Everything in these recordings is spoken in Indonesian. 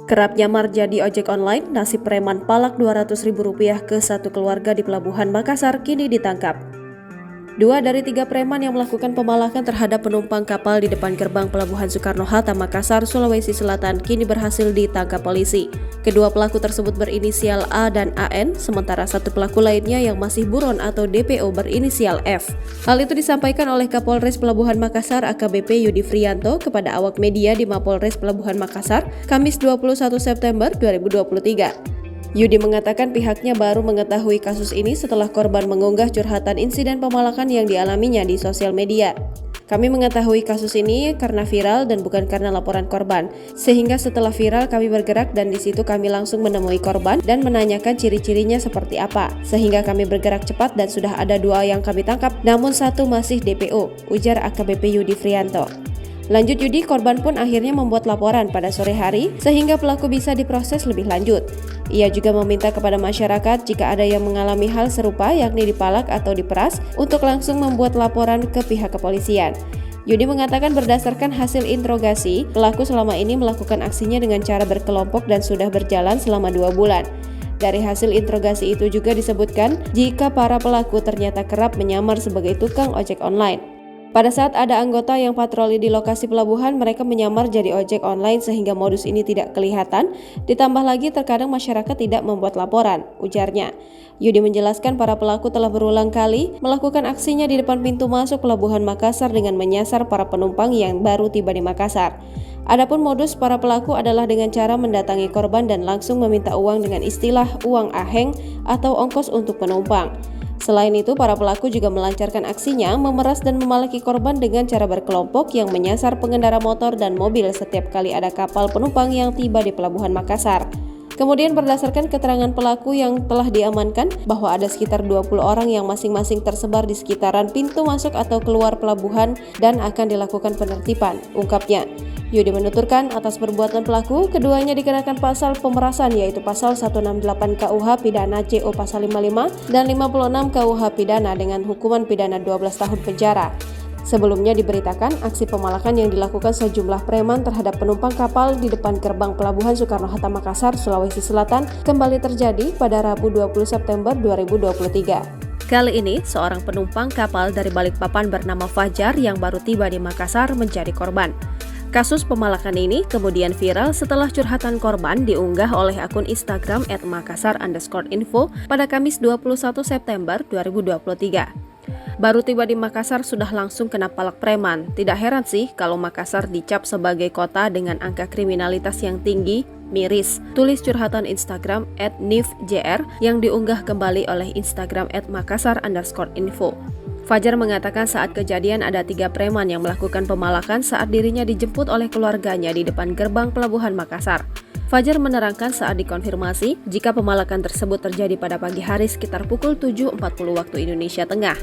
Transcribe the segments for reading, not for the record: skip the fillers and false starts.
Kerap nyamar jadi ojek online, nasib preman palak Rp200.000 ke satu keluarga di Pelabuhan Makassar kini ditangkap. 2 dari 3 preman yang melakukan pemalakan terhadap penumpang kapal di depan gerbang Pelabuhan Soekarno-Hatta, Makassar, Sulawesi Selatan kini berhasil ditangkap polisi. Kedua pelaku tersebut berinisial A dan AN, sementara satu pelaku lainnya yang masih buron atau DPO berinisial F. Hal itu disampaikan oleh Kapolres Pelabuhan Makassar AKBP Yudi Frianto kepada awak media di Mapolres Pelabuhan Makassar, Kamis 21 September 2023. Yudi mengatakan pihaknya baru mengetahui kasus ini setelah korban mengunggah curhatan insiden pemalakan yang dialaminya di sosial media. Kami mengetahui kasus ini karena viral dan bukan karena laporan korban. Sehingga setelah viral kami bergerak dan di situ kami langsung menemui korban dan menanyakan ciri-cirinya seperti apa. Sehingga kami bergerak cepat dan sudah ada 2 yang kami tangkap, namun 1 masih DPO, ujar AKBP Yudi Frianto. Lanjut Yudi, korban pun akhirnya membuat laporan pada sore hari sehingga pelaku bisa diproses lebih lanjut. Ia juga meminta kepada masyarakat jika ada yang mengalami hal serupa yakni dipalak atau diperas untuk langsung membuat laporan ke pihak kepolisian. Yudi mengatakan berdasarkan hasil interogasi, pelaku selama ini melakukan aksinya dengan cara berkelompok dan sudah berjalan selama 2 bulan. Dari hasil interogasi itu juga disebutkan jika para pelaku ternyata kerap menyamar sebagai tukang ojek online. Pada saat ada anggota yang patroli di lokasi pelabuhan, mereka menyamar jadi ojek online sehingga modus ini tidak kelihatan. Ditambah lagi terkadang masyarakat tidak membuat laporan, ujarnya. Yudi menjelaskan para pelaku telah berulang kali melakukan aksinya di depan pintu masuk Pelabuhan Makassar dengan menyasar para penumpang yang baru tiba di Makassar. Adapun modus para pelaku adalah dengan cara mendatangi korban dan langsung meminta uang dengan istilah uang aheng atau ongkos untuk penumpang. Selain itu, para pelaku juga melancarkan aksinya memeras dan memalaki korban dengan cara berkelompok yang menyasar pengendara motor dan mobil setiap kali ada kapal penumpang yang tiba di Pelabuhan Makassar. Kemudian berdasarkan keterangan pelaku yang telah diamankan bahwa ada sekitar 20 orang yang masing-masing tersebar di sekitaran pintu masuk atau keluar pelabuhan dan akan dilakukan penertiban, ungkapnya. Yudi menuturkan atas perbuatan pelaku, keduanya dikenakan pasal pemerasan yaitu pasal 168 KUH pidana CO pasal 55 dan 56 KUH pidana dengan hukuman pidana 12 tahun penjara. Sebelumnya diberitakan aksi pemalakan yang dilakukan sejumlah preman terhadap penumpang kapal di depan gerbang Pelabuhan Soekarno-Hatta Makassar, Sulawesi Selatan kembali terjadi pada Rabu 20 September 2023. Kali ini, seorang penumpang kapal dari Balikpapan bernama Fajar yang baru tiba di Makassar menjadi korban. Kasus pemalakan ini kemudian viral setelah curhatan korban diunggah oleh akun Instagram @makassar_info pada Kamis 21 September 2023. Baru tiba di Makassar sudah langsung kena palak preman. Tidak heran sih kalau Makassar dicap sebagai kota dengan angka kriminalitas yang tinggi, miris. Tulis curhatan Instagram @nifjr yang diunggah kembali oleh Instagram @makassar_info. Fajar mengatakan saat kejadian ada 3 preman yang melakukan pemalakan saat dirinya dijemput oleh keluarganya di depan gerbang Pelabuhan Makassar. Fajar menerangkan saat dikonfirmasi jika pemalakan tersebut terjadi pada pagi hari sekitar pukul 7.40 waktu Indonesia Tengah.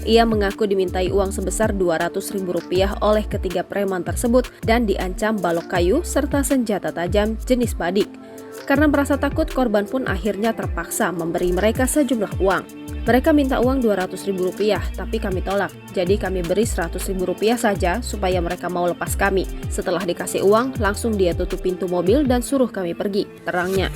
Ia mengaku dimintai uang sebesar Rp200.000 oleh ketiga preman tersebut dan diancam balok kayu serta senjata tajam jenis badik. Karena merasa takut, korban pun akhirnya terpaksa memberi mereka sejumlah uang. Mereka minta uang Rp200.000, tapi kami tolak. Jadi kami beri Rp100.000 saja supaya mereka mau lepas kami. Setelah dikasih uang, langsung dia tutup pintu mobil dan suruh kami pergi, terangnya.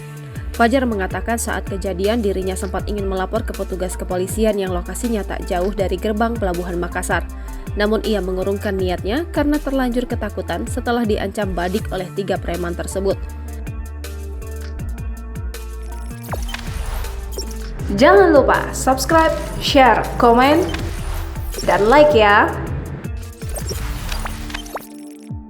Fajar mengatakan saat kejadian dirinya sempat ingin melapor ke petugas kepolisian yang lokasinya tak jauh dari gerbang Pelabuhan Makassar. Namun ia mengurungkan niatnya karena terlanjur ketakutan setelah diancam badik oleh 3 preman tersebut. Jangan lupa subscribe, share, komen, dan like ya!